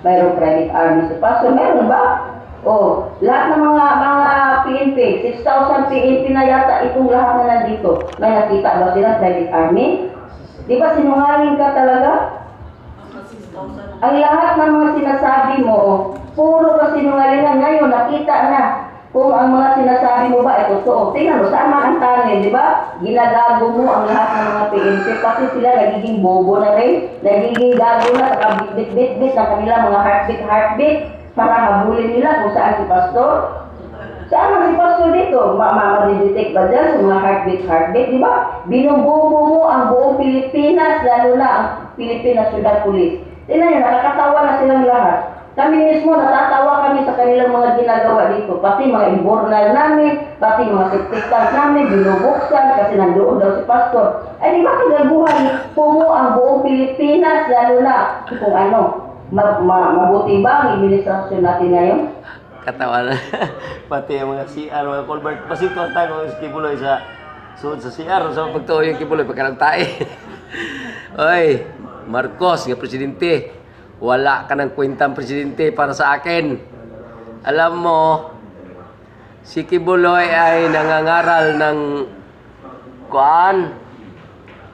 Mayroong private army sa paso. Meron ba? Oh, lahat ng mga PNP, 6,000 PNP na yata itong lahat na nandito. May nakita ba sila private army? Di ba sinungaling ka talaga? Ang lahat ng mga sinasabi mo, puro ka sinungalingan. Ngayon, nakita na kung ang mga sinasabi mo ba ay totoo. Tingnan mo, sama ang tali, di ba? Ginagago mo ang lahat ng mga PNP kasi sila nagiging bobo na rin. Nagiging gago na, nakabit-bit-bit ng kanilang mga heartbeat para habulin nila kung saan si Pastor. Saan si Pastor dito? Madidetect ba dyan sa mga heartbeat, di ba? Binububo mo ang buong Pilipinas, lalo na ang Pilipinas Sudan Police. Tingnan nyo, nakakatawa na silang lahat. Kami mismo, natatawa kami sa kanilang mga ginagawa dito. Pati mga imbornal namin, pati mga septic tank namin, binubuksan kasi nandoon daw si Pastor. Ay di ba kagaguhan po ang buong Pilipinas, lalo na kung ano, mabuti ba ang administrasyon natin ngayon? Katawa na. Pati ang mga CR, mga Colbert. Pasito ang tayo ng Kibuloy sa suod sa CR. Sa pagtuo yung Kibuloy, pagkalagtae. Oy, Marcos, nga presidente. Wala ka ng kwentang presidente para sa akin. Alam mo, si Kibuloy ay nangangaral ng kuan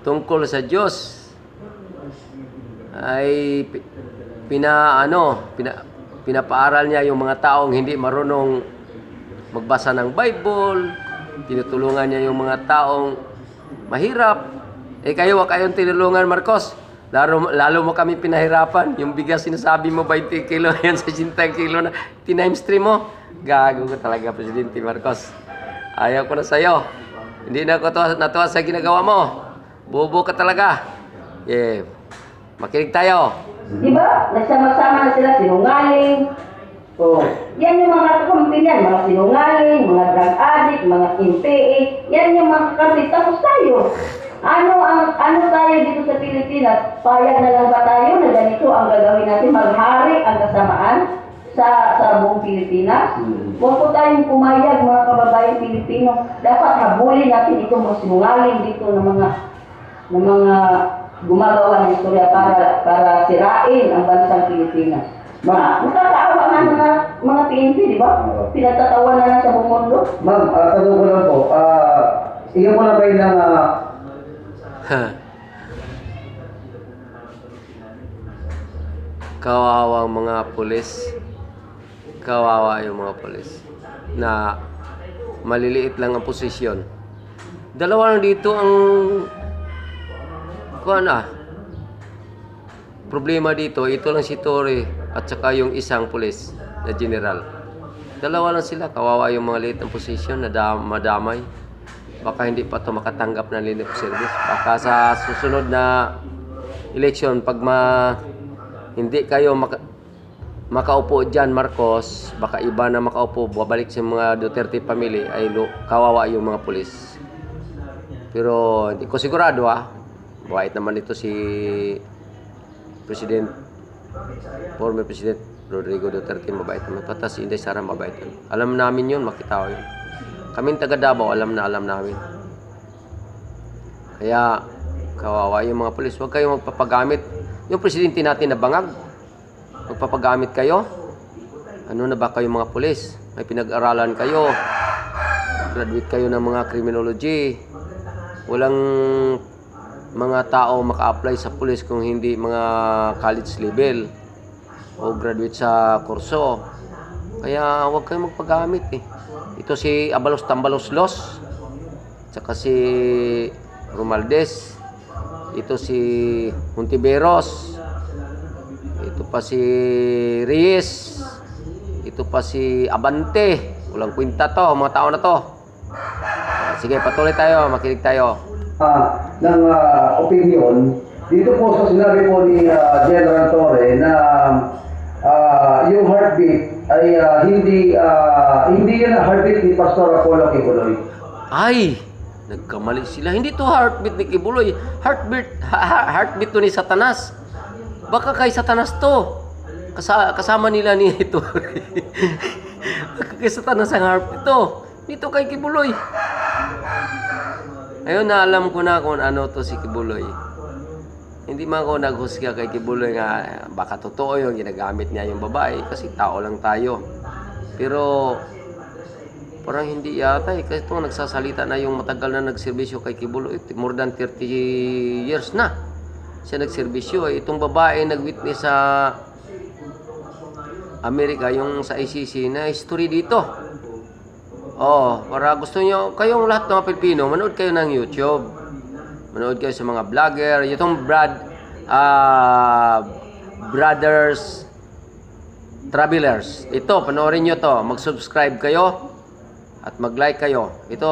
tungkol sa Diyos. Ay pinapaaral niya yung mga taong hindi marunong magbasa ng Bible. Tinutulungan niya yung mga taong mahirap. Eh kayo, wag kayong tinulungan, Marcos. Lalo mo kami pinahirapan. Yung bigas sinasabi mo 20 kilo, yan sa 60 kilo na tinimes 3 mo. Gago ko talaga, Presidente Marcos. Ayaw ko na sa'yo. Hindi na ako natuwa sa ginagawa mo. Bobo ka talaga. Yeah. Makinig tayo. Diba? Nagsama-sama na sila, sinungaling. So, yan yung mga kakampi niyan, mga sinungaling, mga drug addict, mga NPA. Yan yung mga kakampi. Tapos tayo. Ano tayo dito sa Pilipinas? Payag na lang ba tayo na ganito ang gagawin natin? Maghari ang kasamaan sa buong Pilipinas? Huwag po tayong pumayag, mga kababayan Pilipino. Dapat habulin natin itong mga sinungaling dito ng mga gumagawa ng istorya para sirain ang bansang Pilipinas. Nakakaawa nga mga PNP, di ba? Pinagtatawa na sa buong mundo. Ma'am, tanong ko lang po, iyon mo na ba yung Kawawang mga pulis. Kawawa yung mga pulis na maliliit lang ang posisyon. Dalawa lang dito ang problema dito. Ito lang si Torre at saka yung isang pulis na general. Dalawa lang sila. Kawawa yung mga liit ang posisyon na madamay. Baka hindi pa ito makatanggap ng line of service. Baka sa susunod na election, pag hindi kayo makaupo dyan, Marcos, baka iba na makaupo, babalik sa mga Duterte family, ay kawawa yung mga pulis. Pero hindi ko sigurado Bait naman ito si former President Rodrigo Duterte, mabait naman. Patas si Inday Sara, mabait naman. Alam namin yun, makita ko yun. Kaming taga Davao, alam namin. Kaya, kawawa yung mga pulis. Huwag kayong magpapagamit. Yung presidente natin na bangag, magpapagamit kayo. Ano na ba kayo mga pulis? May pinag-aralan kayo. Graduate kayo ng mga criminology. Walang mga tao maka-apply sa pulis kung hindi mga college level o graduate sa kurso. Kaya huwag kayong magpagamit Ito si Abalos Tambalos-Los, tsaka si Romualdez, ito si Hontiveros, ito pa si Reyes, ito pa si Abante. Walang kwenta to, mga tao na to. Sige, patuloy tayo, makinig tayo. Ng opinion dito po sa sinabi po ni General Torre na yung heartbeat ay hindi yun ang heartbeat ni Pastor Apollo Kibuloy. Ay, nagkamali sila. Hindi to heartbeat ni Kibuloy. Heartbeat to ni Satanas. Baka kay Satanas to. Kasama nila ni Torre. Baka kay Satanas ang heartbeat to. Dito kay Kibuloy. Ayun, na alam ko na kung ano to si Kibuloy. Hindi man ako naghusga kay Kibuloy nga baka totoo yung ginagamit niya yung babae kasi tao lang tayo. Pero parang hindi yata eh. Kasi ito nagsasalita na yung matagal na nagserbisyo kay Kibuloy. More than 30 years na siya nagserbisyo. Itong babae nag-witness sa Amerika, yung sa ICC na history dito. Oh, para gusto nyo, kayong lahat ng mga Pilipino, manood kayo ng YouTube. Manood kayo sa mga vlogger. Itong Brothers Travelers. Ito, panoorin nyo to. Mag-subscribe kayo at mag-like kayo. Ito,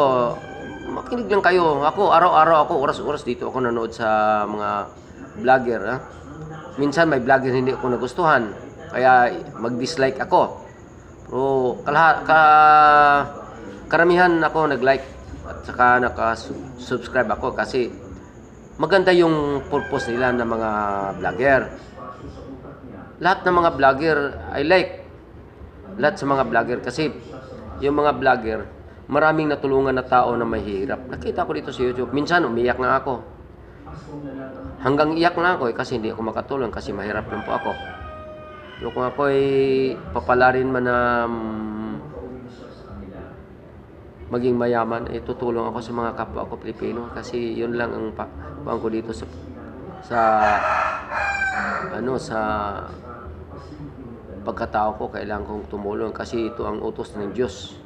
makinig lang kayo. Ako, araw-araw ako, oras-oras dito ako nanood sa mga vlogger. Ha? Minsan may vlogger hindi ako nagustuhan. Kaya mag-dislike ako. Pero karamihan ako nag-like at saka naka-subscribe ako kasi maganda yung purpose nila ng mga vlogger. Lahat ng mga vlogger I like. Lahat sa mga vlogger kasi yung mga vlogger maraming natulungan na tao na mahirap. Nakita ko dito sa YouTube. Minsan umiyak na ako. Hanggang iyak na ako kasi hindi ako makatulong kasi mahirap lang po ako. Pero kung ako ay papalarin man na maging mayaman, tutulong ako sa mga kapwa ko Pilipino kasi yun lang ang pang ko dito sa pagkatao ko. Kailangan kong tumulong kasi ito ang utos ng Diyos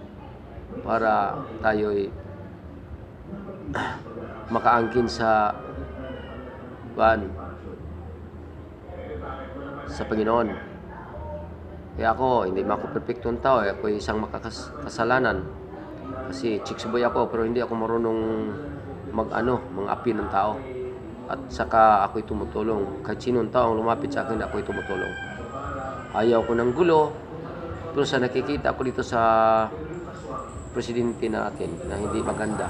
para tayo ay makaangkin sa Panginoon. Kaya ako, hindi man ako perfectong tao. Ako isang makakasalanan. Kasi chicks boy ako, pero hindi ako marunong mag-api ng tao. At saka ako'y tumutulong. Kahit sinong tao ang lumapit sa akin, ako'y tumutulong. Ayaw ko ng gulo. Pero sa nakikita ko dito sa presidente natin na hindi maganda.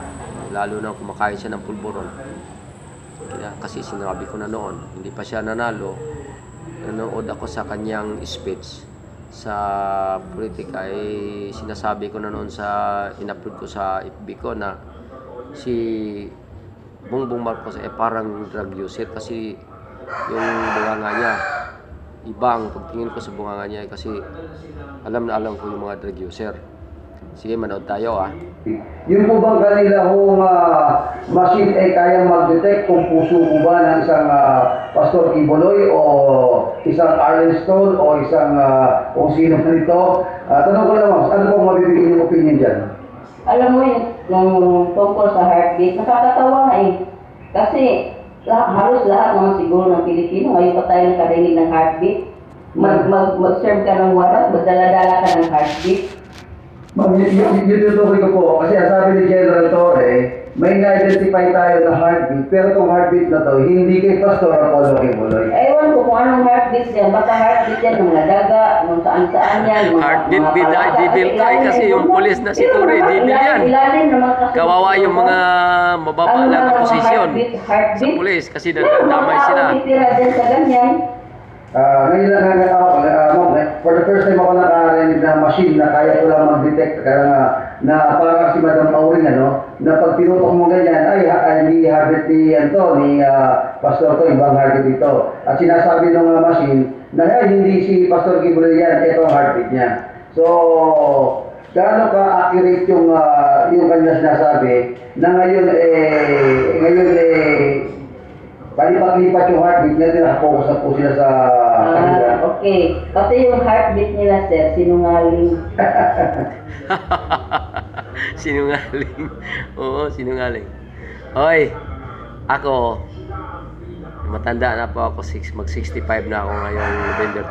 Lalo na kumakain siya ng pulburon. Kasi sinabi ko na noon, hindi pa siya nanalo. Nanood ako sa kanyang speech sa politika, sinasabi ko na noon in-upload ko sa FB ko na si Bongbong Marcos parang drug user kasi yung bunganga niya ibang pagtingin ko sa bunganga niya kasi alam ko yung mga drug user. Sige, manood tayo Yung po bang kanila machine ay kayang mag-detect kung puso po ba ng isang Pastor Kibuloy o isang Arlen Stone o isang kung sino man ito? Tanong ko lang, ano pong mabibigyan yung opinion dyan? Alam mo yung tungkol sa heartbeat, nakakatawa nga eh. Kasi halos lahat naman siguro ng Pilipino, ngayon pa tayo nakarinig ng heartbeat. Mag-serve ka ng warat, magdala-dala ka ng heartbeat. Ma'am, yun tutukoy ko po. Kasi ang sabi ni General Torre, may na-identify tayo na heartbeat, pero itong heartbeat na to, hindi kay Pastor Apollo Kibuloy. Ewan ko kung anong heartbeat yan. Baka heartbeat yan ng mga daga, kung saan-saan yan. Heartbeat Didil kay kasi yung pulis na si Torre, Didil yan. Kawawa yung mga mababa na posisyon sa pulis kasi damay sila. Titira din sa ganyan. Ngayon lang for the first time ako nakarinig na machine na kaya ko lang mag-detect. Kaya na parang si Madam Pauling, na pag tinutok mo ganyan, hindi heartbeat ni Pastor to, ibang heartbeat ito. At sinasabi ng machine na hindi si Pastor Kibuloy yan, ito ang heartbeat niya. So, gaano ka-accurate yung kanya sinasabi na ngayon palipat-lipat yung heartbeat niya, nakapokus na po sila sa kanila. Okay. Kasi yung heartbeat nila, sir, sinungaling. Sinungaling. Oo, sinungaling. Hoy, ako, matanda na po ako, mag-65 na ako ngayong November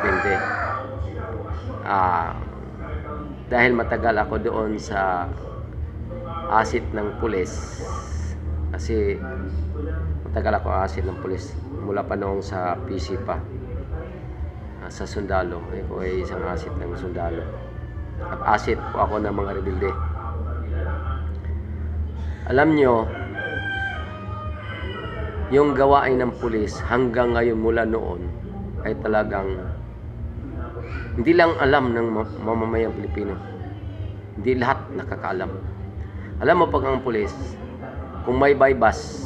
20. Dahil matagal ako doon sa asit ng pulis. Kasi matagal ako asit ng pulis mula pa noong sa PC pa, sa sundalo. Ako ay isang asit ng sundalo at asit po ako ng mga rebelde. Alam nyo, yung gawain ng pulis hanggang ngayon mula noon ay talagang hindi lang alam ng mamamayang Pilipino, hindi lahat nakakaalam. Alam mo, pag ang pulis, kung may bypass,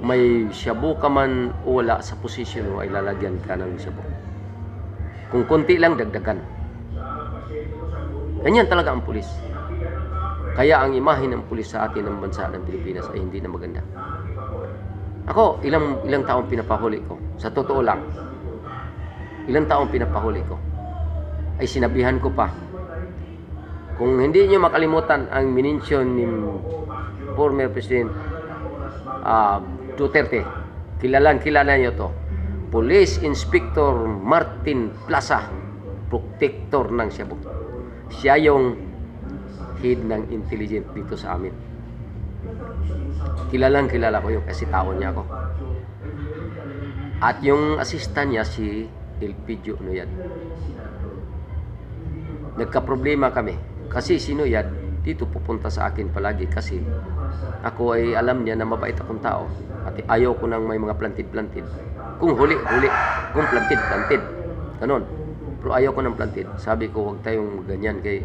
may shabu ka man o wala sa posisyon mo, ay lalagyan ka ng shabu. Kung konti lang, dagdagan. Ganyan talaga ang pulis. Kaya ang imahe ng pulis sa atin ng bansa ng Pilipinas ay hindi na maganda. Ako, ilang taong pinapahuli ko. Sa totoo lang, ilang taong pinapahuli ko. Ay sinabihan ko pa. Kung hindi nyo makalimutan ang minensyon ni former President Duterte, kilala nyo to. Police Inspector Martin Plaza, protector ng Cebu. Siya yung head ng intelligence dito sa amin. Kilala ko yun kasi tao niya ako. At yung assistant niya si Elpidio Nuyad. Nagka-problema kami kasi si Nuyad dito pupunta sa akin palagi kasi ako ay alam niya na mabait akong tao at ayaw ko nang may mga plantid. Kung huli, kung plantid, ganon. Pero ayaw ko ng plantid. Sabi ko, huwag tayong ganyan kay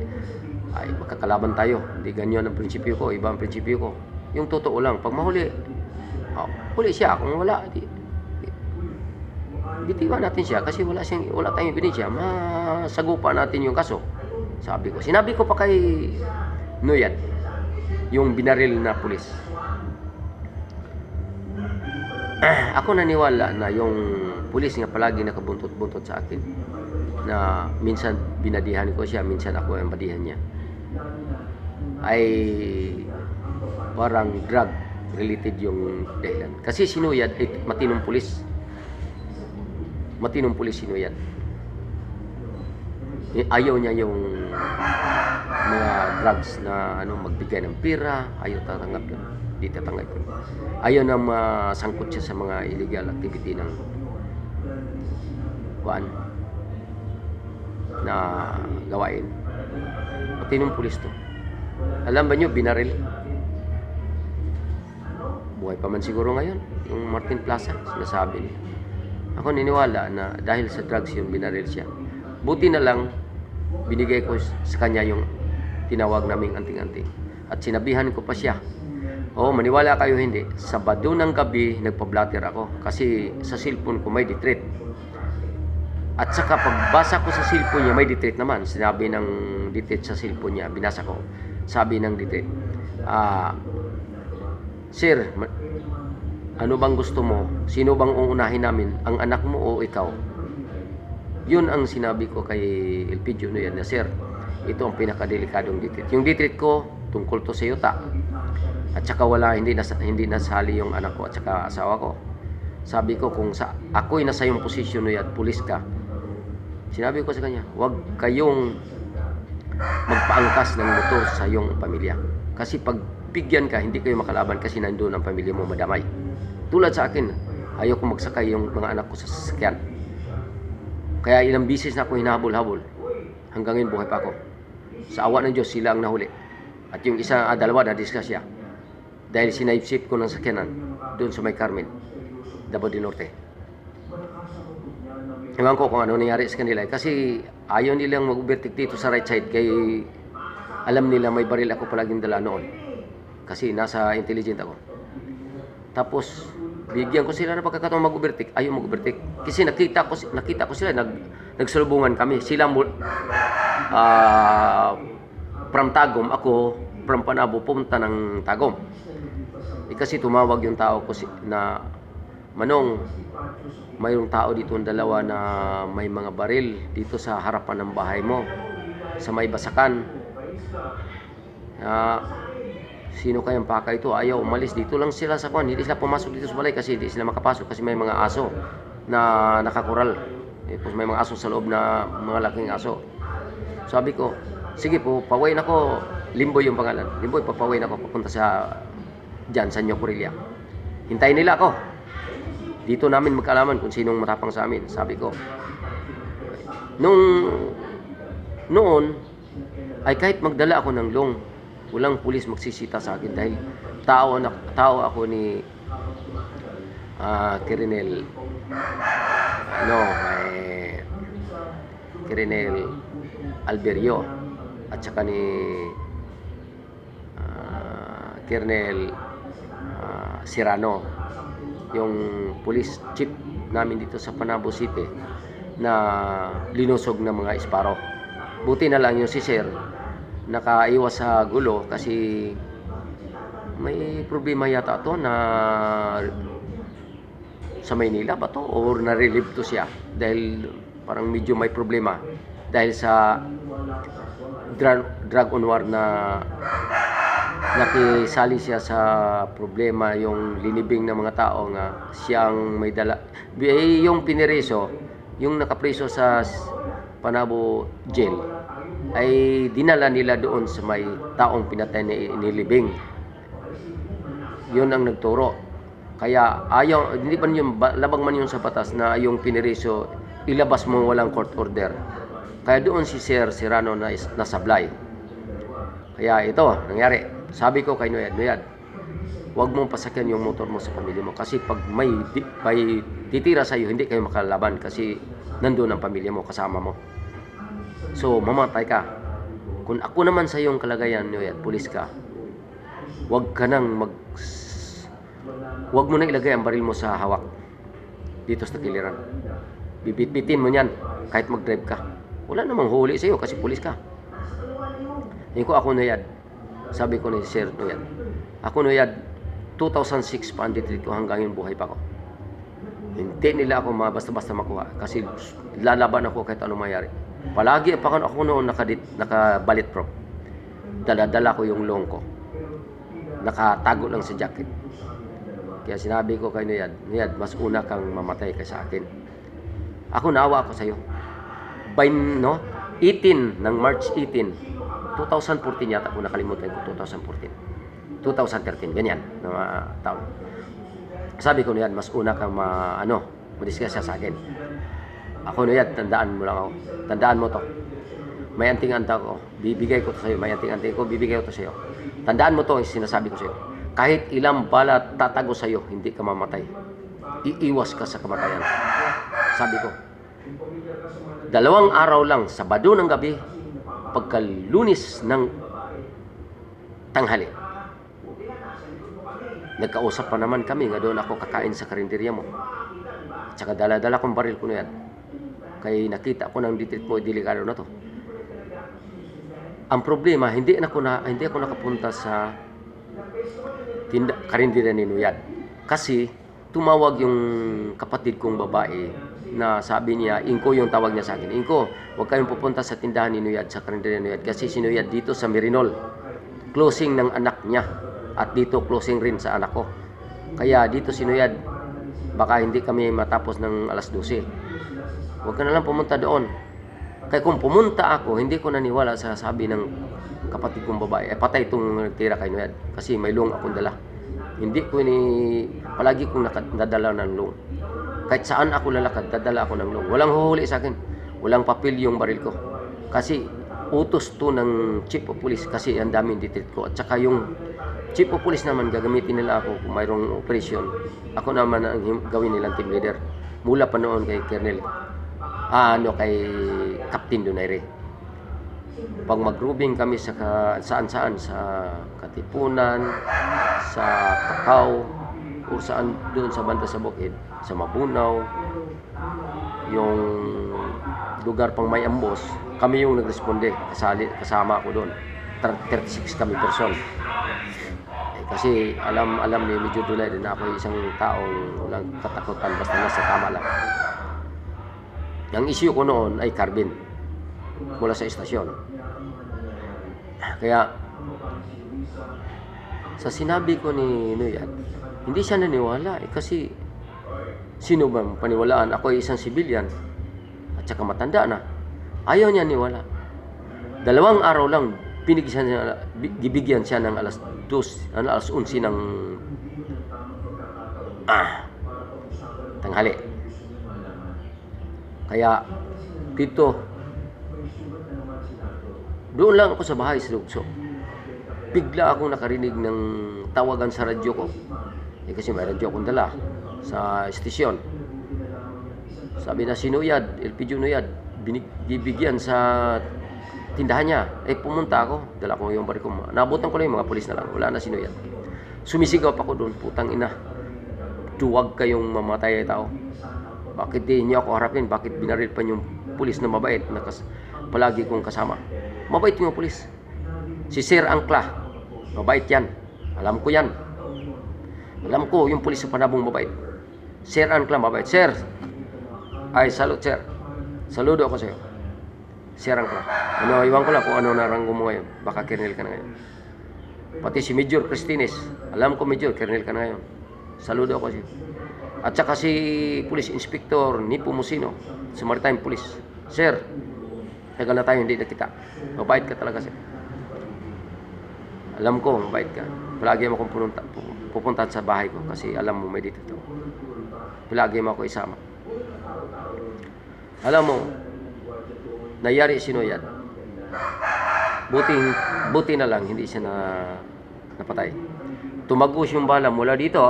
ay makakalaban tayo. Hindi ganyan ang prinsipyo ko, iba ang prinsipyo ko. Yung totoo lang, pag mahuli, huli siya. Kung wala, bitiwan natin siya kasi wala tayong ebidensya. Masagupa natin yung kaso. Sinabi ko pa kay Nuyad, yung binaril na pulis. Ako naniwala na yung pulis nga palagi nakabuntot-buntot sa akin. Na minsan binadihan ko siya, minsan ako ang badihan niya. Ay parang drug related yung dahilan. Kasi si Nuyad ay matinong pulis. Matinong pulis si Nuyad. Ayaw niya yung mga drugs na magbigay ng pira, ayaw tatanggap yun. Di tatanggap yun. Ayaw na masangkot siya sa mga illegal activity ng na gawain. Matinong pulis to. Alam ba nyo, binaril? Buhay pa man siguro ngayon, yung Martin Plaza, sinasabi niya. Ako niniwala na dahil sa drugs yun, binaril siya. Buti na lang, binigay ko sa kanya yung tinawag naming anting-anting. At sinabihan ko pa siya, maniwala kayo hindi, Sabado ng gabi, nagpa-blatter ako. Kasi sa cellphone ko may detreat. At saka pagbasa ko sa cellphone niya, may detreat naman. Sinabi ng detreat sa cellphone niya, binasa ko. Sabi ng detreat, Sir, ano bang gusto mo? Sino bang uunahin namin? Ang anak mo o ikaw? Yun ang sinabi ko kay Elpidio Nuyad na, Sir, ito ang pinakadelikadong detreat. Yung detreat ko, tungkol to sa yuta. At saka hindi nasali yung anak ko at saka asawa ko. Sabi ko, kung ako'y nasa yung posisyon Nuyad, pulis ka. Sinabi ko sa kanya, huwag kayong magpaangkas ng motor sa iyong pamilya. Kasi pag bigyan ka, hindi kayo makalaban kasi nandoon ang pamilya mo madamay. Tulad sa akin, ayaw ko magsakay yung mga anak ko sa sasakyan. Kaya ilang bisis na ako hinahabol-habol. Hanggang ngayon buhay pa ako. Sa awa ng Diyos, sila ang nahuli. At yung dalawa na disgrasya. Dahil sinaipsip ko ng sakyanan doon sa may Carmen, Davao del Norte. Ewan ko kung ano nangyari sa kanila. Kasi ayaw nilang mag-overtake dito sa right side. Kaya alam nila may baril ako palaging dala noon. Kasi nasa intelligent ako. Tapos bigyan ko sila ng pagkakataong mag-overtake. Ayaw mag-overtake. Kasi nakita ko sila, nagsalubungan kami. Sila from Tagum, ako from Panabo, pumunta ng Tagum. Kasi tumawag yung tao ko na, Manong, mayroong tao dito ang dalawa na may mga baril dito sa harapan ng bahay mo, sa may basakan. Sino kayang paka ito? Ayaw umalis. Dito lang sila sa kwan. Hindi sila pumasok dito sa balay kasi hindi sila makapasok kasi may mga aso na nakakural. Tapos may mga aso sa loob na mga laking aso. Sabi ko, sige po, pawain ako. Limboy yung pangalan. Limboy, papawain ako papunta sa New Corilla. Hintayin nila ako. Dito namin magkaalaman kung sinong matapang sa amin. Sabi ko. Noon, ay kahit magdala ako ng long, walang pulis magsisita sa akin dahil tao ako ni Colonel Alberio at saka ni Colonel Serrano yung police chief namin dito sa Panabo City na linusog ng mga isparo. Buti na lang yung si Sir nakaiwas sa gulo kasi may problema yata to na sa Maynila ba to or na-relieve to siya dahil parang medyo may problema dahil sa drug on war na nakisali siya sa problema yung linibing ng mga tao nga siyang may dala yung piniriso yung nakapriso sa Panabo jail ay dinala nila doon sa may taong pinatay na inilibing. Yun ang nagturo. Kaya ayaw, hindi man yung labag man yung sa batas na yung piniriso ilabas mo walang court order. Kaya doon si Sir Serrano na nasablay. Kaya ito nangyari. Sabi ko kay Noyad, huwag mong pasakyan yung motor mo sa pamilya mo kasi pag may titira sa iyo hindi kayo makalaban kasi nandoon ang pamilya mo kasama mo. So mamatay ka. Kung ako naman sa iyong kalagayan, Noyad, pulis ka, huwag mo na ilagay ang baril mo sa hawak dito sa takiliran. Bibitbitin mo niyan kahit mag-drive ka. Wala namang huli sa iyo kasi pulis ka. Hindi ko ako Noyad. Sabi ko ni Sir Noyad. Ako Noyad, 2006 pa ang ditreat ko hanggang yung buhay pa ko. Hindi nila ako basta-basta makuha kasi lalaban ako kahit anong mayari. Palagi pa ako noon naka-bullet proof. Dala-dala ko yung long ko. Nakatago lang sa jacket. Kaya sinabi ko kay Noyad, mas una kang mamatay kaysa akin. Ako naawa ako sa iyo. By 18 ng March 18, 2014 yata kung nakalimutan ko 2014. 2013 ganyan na taon. Sabi ko Noyad, mas una kang madiskusya sa akin. Ako Noyad, tandaan mo lang ako. Tandaan mo to. May anting-anta ko, bibigay ko to sa iyo. May anting-anting ko, bibigay ko to sa iyo. Tandaan mo to, yung sinasabi ko sa iyo. Kahit ilang bala tatago sa iyo, hindi ka mamatay. Iiwas ka sa kamatayan. Sabi ko. 2 araw lang, Sabado ng gabi, pagka-Lunes ng tanghali. Nagkausap pa naman kami nga doon ako kakain sa karinderya mo. Tsaka dala-dala kong baril ko na yan. Kaya nakita ko ng ditreat mo, delikado na to. Ang problema, hindi ako nakapunta sa karinderya ni Noyad. Kasi tumawag yung kapatid kong babae na sabi niya, Inko yung tawag niya sa akin. Inko, huwag kayong pupunta sa tindahan ni Noyad, sa karinderya ni Noyad. Kasi si Noyad dito sa Merinol. Closing ng anak niya. At dito closing rin sa anak ko. Kaya dito si Noyad, baka hindi kami matapos ng alas 12. Huwag ka na lang pumunta doon. Kaya kung pumunta ako, hindi ko naniwala sa sabi ng kapatid kong babae. Patay itong nagtira kay Noyad. Kasi may long akong dala. Hindi ko palagi kong nadala ng long. Kahit saan ako lalakad, dadala ako ng long. Walang huhuli sa akin. Walang papel yung baril ko. Kasi utos to ng chief of police kasi ang daming ditreat ko. At saka yung chief of police naman, gagamitin nila ako kung mayroong operation. Ako naman ang gawin nilang team leader. Mula pa noon kay Colonel, kay Captain Donaire. Pag mag-grouping kami sa saan-saan, sa Katipunan, sa Kakao, o saan doon sa banda sa Bukid, sa Mabunaw, yung lugar pang may ambos, kami yung nagresponde. Kasama ako doon. 36 kami person. Kasi alam ni Medyo Dulay din na ako isang taong walang katakutan basta nasa tama lang. Ang issue ko noon ay carbine mula sa istasyon. Kaya sa sinabi ko ni Noyad, hindi siya naniwala kasi sino bang paniwalaan? Ako ay isang civilian at saka matanda na. Ayaw niya niwala. 2 araw lang gibigyan siya ng alas 11 ng tanghali. Kaya dito doon lang ako sa bahay sa Lugso. Bigla akong nakarinig ng tawagan sa radyo ko. Kasi may radyo akong dala sa estasyon. Sabi na si Noyad, LPG Noyad, bibigyan sa tindahan niya. Pumunta ako, dala ko yung baril ko. Nabutan ko lang yung mga pulis na lang. Wala na si Noyad. Sumisigaw pa ako doon, putang ina. duwag kayong mamatay ay tao. Bakit di niyo ako harapin? Bakit binaril pa yung pulis na mabait na palagi kong kasama? Mabait yung pulis. Si Sir Angkla, mabait yan. Alam ko yan. Alam ko yung pulis sa Panabong mabait. Sir Angkla, mabait. Sir, ay salute sir. Saludo ako sa iyo. Sir Angkla. Ano, iwan ko lang kung ano naranggo mo ngayon. Baka Colonel ka na ngayon. Pati si Major Cristines. Alam ko Major, Colonel ka na ngayon. Saludo ako sa iyo. At saka si Police Inspector Nipo Musino sa Maritime Police. Sir, tagal na tayo hindi nakita. Mabait ka talaga sir. Alam ko, mabait ka. Palagi mo akong pupuntahan sa bahay ko kasi alam mo may dito to. Palagi mo ako isama. Alam mo, nangyari sinuyad. Buti na lang hindi siya napatay. Tumagos yung bala mula dito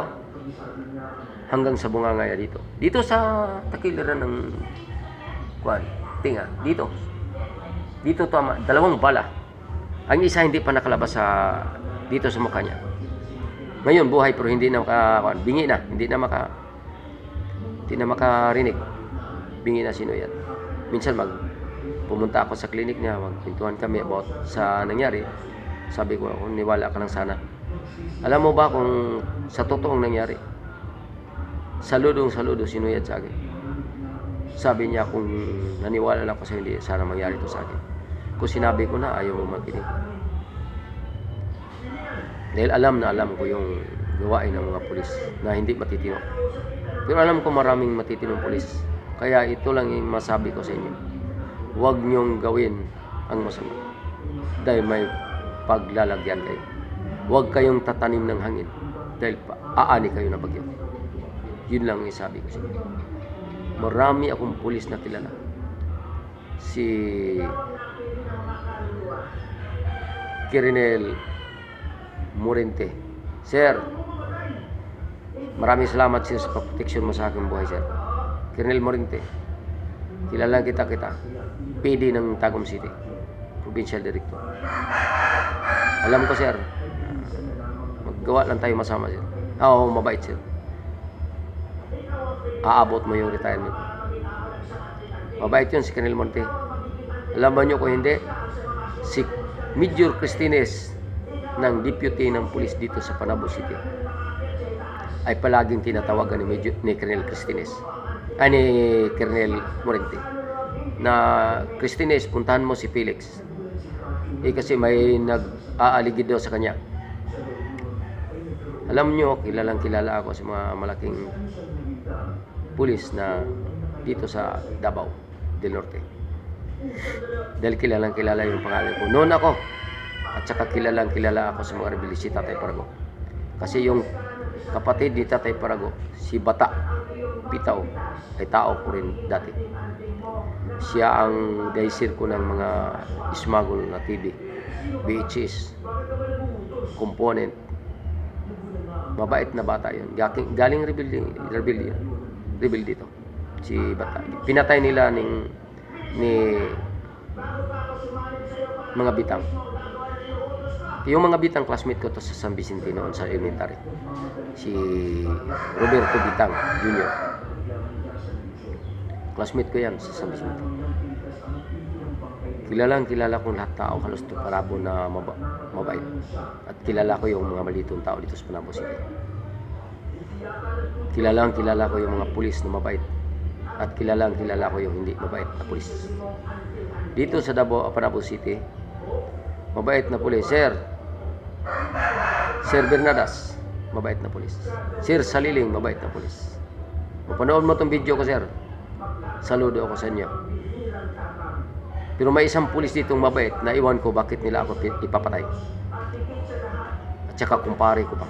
hanggang sa bunganga dito. Dito sa takiliran ng tinga. Dito tama, dalawang bala. Ang isa hindi pa nakalabas dito sa mukha niya. Ngayon buhay pero hindi na bingi na, hindi na makarinig. Bingi na sinuyad. Minsan pumunta ako sa klinik niya, magpintuhan kami about sa nangyari. Sabi ko, niwala ka lang sana. Alam mo ba kung sa totoong nangyari? Saludo sinuyad sa akin. Sabi niya kung naniwala lang ako sa hindi sana mangyari ito sa akin. Kung sinabi ko na ayaw mo makinig. Dahil alam ko yung gawain ng mga pulis na hindi matitino. Pero alam ko maraming matitinong pulis. Kaya ito lang yung masabi ko sa inyo. Huwag niyong gawin ang masama. Dahil may paglalagyan kayo. Huwag kayong tatanim ng hangin. Dahil aani kayo na bagyo. Yun lang yung sabi ko sa inyo. Marami akong pulis na kilala. Si Colonel Morente. Sir, maraming salamat sir sa protection mo sa aking buhay, sir. Colonel Morente, kilala kita. PD ng Tagum City, Provincial Director. Alam ko, sir, maggawa lang tayo masama, sir. Oo, mabait, sir. Aabot mo yung retirement. Mabait yun si Colonel Morente. Alam ba nyo kung hindi, si Major Cristines ng deputy ng pulis dito sa Panabo City ay palaging tinatawagan ni Colonel Cristines ni Colonel Morente na Cristines, puntahan mo si Felix kasi may nag-aaligid daw sa kanya. Alam nyo, kilalang kilala ako sa mga malaking pulis na dito sa Davao del Norte. Dahil kilalang kilala yung pangalan ko noon ako. At saka kilalang kilala ako sa mga rebelde si Tatay Parago. Kasi yung kapatid ni Tatay Parago, si Bata Pitaw, ay tao ko rin dati. Siya ang daisir ko ng mga smuggle na TV, VHS, component. Mabait na bata yun. Galing rebelde dito. Si Bata. Pinatay nila ni mga bitang. Yung mga bitang classmate ko to sa San Vicente noon sa elementary. Si Roberto Bitang Jr. Classmate ko yan sa San Vicente. Kilala kong lahat tao halos to Panabo na mabait. At kilala ko yung mga malitong tao dito sa Panabo City. Kilala ko yung mga pulis na mabait. At kilala ko yung hindi mabait na pulis. Dito sa Panabo City, mabait na pulis. Sir Bernadas, mabait na pulis. Sir Saliling, mabait na pulis. Mapanood mo tong video ko, sir. Saludo ako sa inyo. Pero may isang pulis ditong mabait na iwan ko bakit nila ako ipapatay. At saka kumpare ko pa.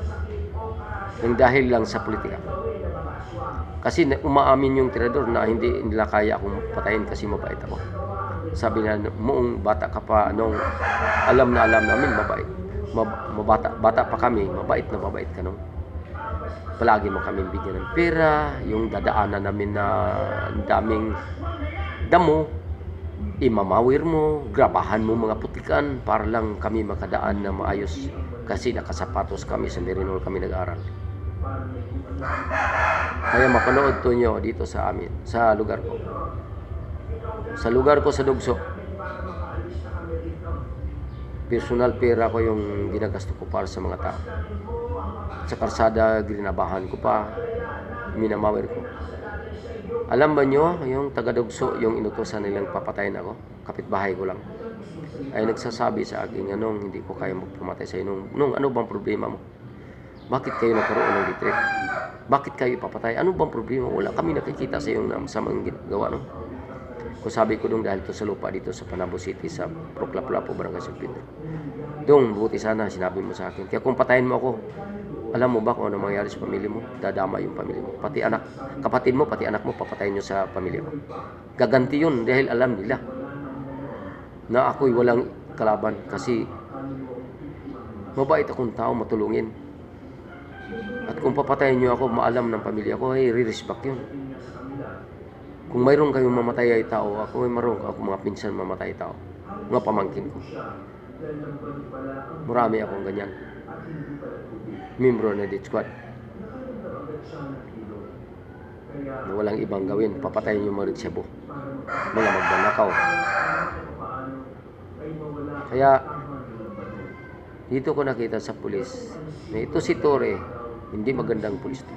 Nang dahil lang sa politika. Kasi umaamin yung tirador na hindi nila kaya akong patayin kasi mabait ako. Sabi na noong bata ka pa, nung alam namin mabait. Bata pa kami, mabait ka nung. Palagi mo kami bigyan ng pera, yung dadaanan namin na daming damo, imamawir mo, grabahan mo mga putikan para lang kami makadaan na maayos kasi nakasapatos kami sa Merinol kami nag-aral. Kaya mapanood to nyo dito sa amin, sa lugar ko. Sa lugar ko sa Dugso. Personal pera ko yung ginagasto ko para sa mga tao. Sa karsada, grinabahan ko pa, minamawir ko. Alam ba nyo, yung taga-Dugso, yung inutosan nilang papatayin ako, kapitbahay ko lang, ay nagsasabi sa akin, anong hindi ko kaya magpumatay sa inyo. Nung ano bang problema mo? Bakit kayo nagkaroon ng litrip? Bakit kayo ipapatay? Ano bang problema? Wala kami nakikita sa iyong masamang ginagawa, no? Kung sabi ko dong dahil to sa lupa dito sa Panabo City, sa Proclaplapo, Barangay San Pedro. Dong, buti sana sinabi mo sa akin. Kaya kung patayin mo ako, alam mo ba kung ano mangyayari sa pamilya mo? Dadama yung pamilya mo. Pati anak, kapatid mo, pati anak mo, papatayin nyo sa pamilya mo. Gaganti yun dahil alam nila na ako'y walang kalaban kasi mabait akong tao, matulungin. At kung papatayin nyo ako, maalam ng pamilya ko, ay re-respect yun. Kung mayroon kayong mamatay ay tao, ako ay mayroon ako mga pinsan mamatay tao. Mga pamangkin ko. Marami akong ganyan. Membro na death squad. Na walang ibang gawin. Papatayin yung mga rigsebo. Mga magdanakaw. Kaya, dito ko nakita sa pulis na ito si Torre, hindi magandang pulis to.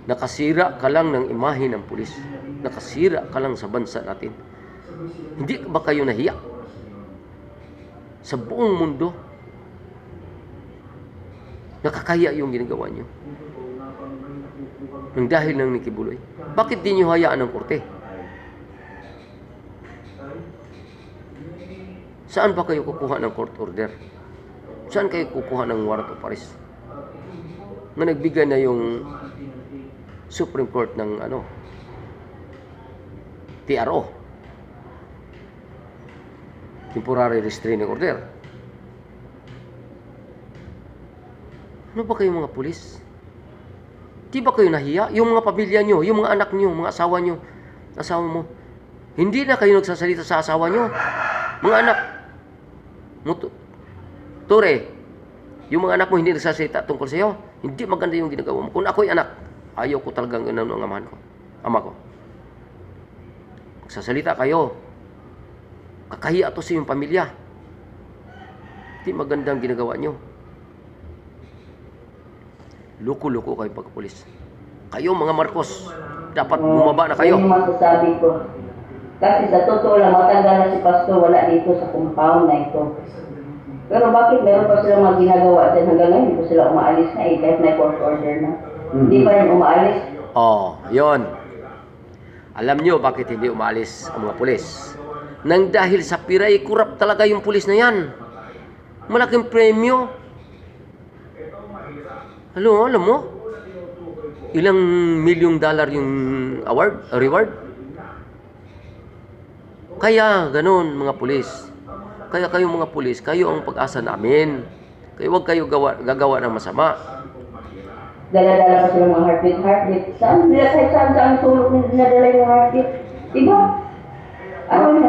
Nakasira ka lang ng imahe ng pulis. Nakasira ka lang sa bansa natin. Hindi ba kayo nahiya? Sa buong mundo, nakakaya yung ginagawa nyo. Nang dahil ng Nikibuloy. Bakit di nyo hayaan ng korte? Saan ba kayo kukuha ng court order? Saan kayo kukuha ng warrant of arrest? Na nagbigay na yung Supreme Court ng TRO, Temporary Restraining Order. Ano ba kayo mga pulis? Di ba kayo nahiya? Yung mga pamilya nyo, yung mga anak nyo, mga asawa nyo, asawa mo, hindi na kayo nagsasalita sa asawa nyo. Mga anak mo, Tore, yung mga anak mo hindi nagsasalita tungkol sa iyo, hindi maganda yung ginagawa mo. Kung ako'y anak, ayaw ko talagang ganun ang amahan ko, ama ko. Magsasalita kayo. Kakahiya to sa iyong pamilya. Hindi magandang ginagawa nyo. Luko-luko kayo pagkapulis. Kayo mga Marcos, dapat bumaba na kayo. Yung masasabi ko. Kasi sa totoo lang, matanggal na si Pastor, wala dito sa compound na ito. Pero bakit meron pa silang mga ginagawa dyan hanggang ngayon, hindi po sila umaalis na kahit may court order na. Hindi pa rin umaalis. Yon. Alam nyo bakit hindi umaalis ang mga pulis? Nang dahil sa piray, kurap talaga yung pulis na yan. Malaking premyo. Alam mo? Ilang $1 million yung reward? Kaya, ganun mga pulis. Kaya kayo mga pulis, kayo ang pag-asa namin. Kaya huwag kayo gagawa ng masama. Dala-dala pa silang mga heartbeat. Saan nila kahit saan sulok nila dinadala yung heartbeat? Diba?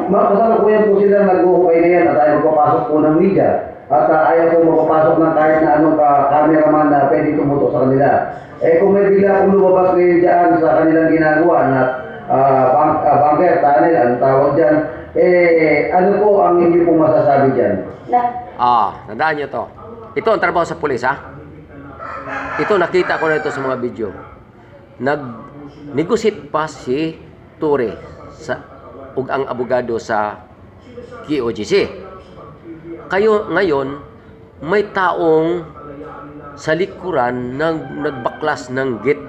Masasalukuyan po sila nag-uukay na yan at ayaw magpapasok po ng media. At ayaw po magpapasok ng kahit na anong cameraman na pwede tumuto sa kanila. Kung may bigla kong lumabas ngayon dyan sa kanilang ginagawa na bunker, tunnel, ang tawag dyan, ano po ang hindi po masasabi dyan? Tandaan nyo to. Ito ang trabaho sa pulis, ha? Ito, nakita ko na ito sa mga video. Nag-negotiate pa si Torre ug ang abogado sa QOGC. Kayo ngayon, may taong sa likuran nagbaklas ng gate.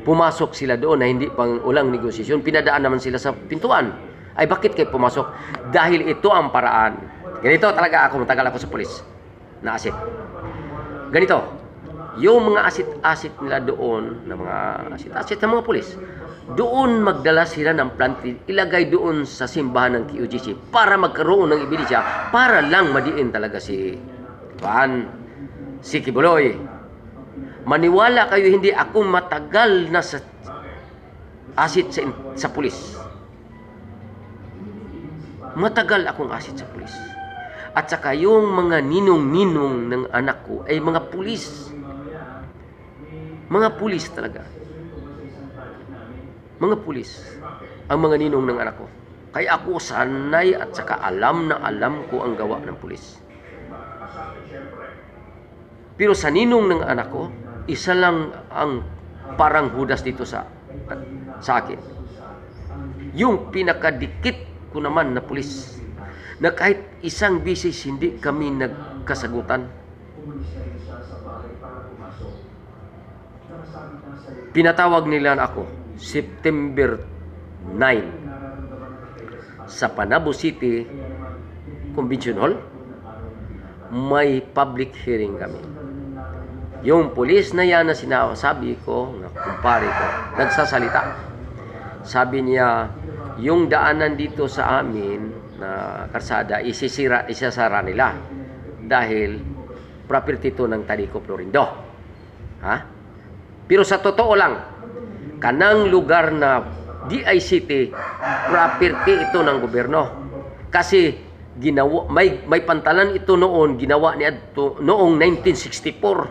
Pumasok sila doon na hindi pang ulang negosasyon. Pinadaan naman sila sa pintuan. Ay bakit kayo pumasok? Dahil ito ang paraan. Ganito talaga ako, matagal ako sa pulis. Na-asit. Ganito. Yung mga asit-asit nila doon, na mga asit-asit ng mga pulis, doon magdala sila ng plantin, ilagay doon sa simbahan ng QGC para magkaroon ng ebidensya, para lang madiin talaga si Kibuloy. Maniwala kayo, hindi ako matagal na sa asit sa pulis. Matagal akong asit sa pulis. At saka yung mga ninong-ninong ng anak ko ay mga pulis. Mga pulis talaga. Mga pulis ang mga ninong ng anak ko. Kaya ako sanay at saka alam na alam ko ang gawa ng pulis. Pero sa ninong ng anak ko, isa lang ang parang hudas dito sa akin. Yung pinakadikit ko naman na pulis, na kahit isang bisis hindi kami nagkasagutan. Pinatawag nila ako September 9 sa Panabo City Convention Hall. May public hearing kami. Yung pulis na yan na sinasabi ko, na kumpare ko, nagsasalita. Sabi niya, yung daanan dito sa amin na karsada, isasara nila dahil property to ng Talico Florindo. Ha? Pero sa totoo lang, kanang lugar na DICT, property ito ng gobyerno. Kasi ginawa, may pantalan ito noon, ginawa niya ito noong 1964.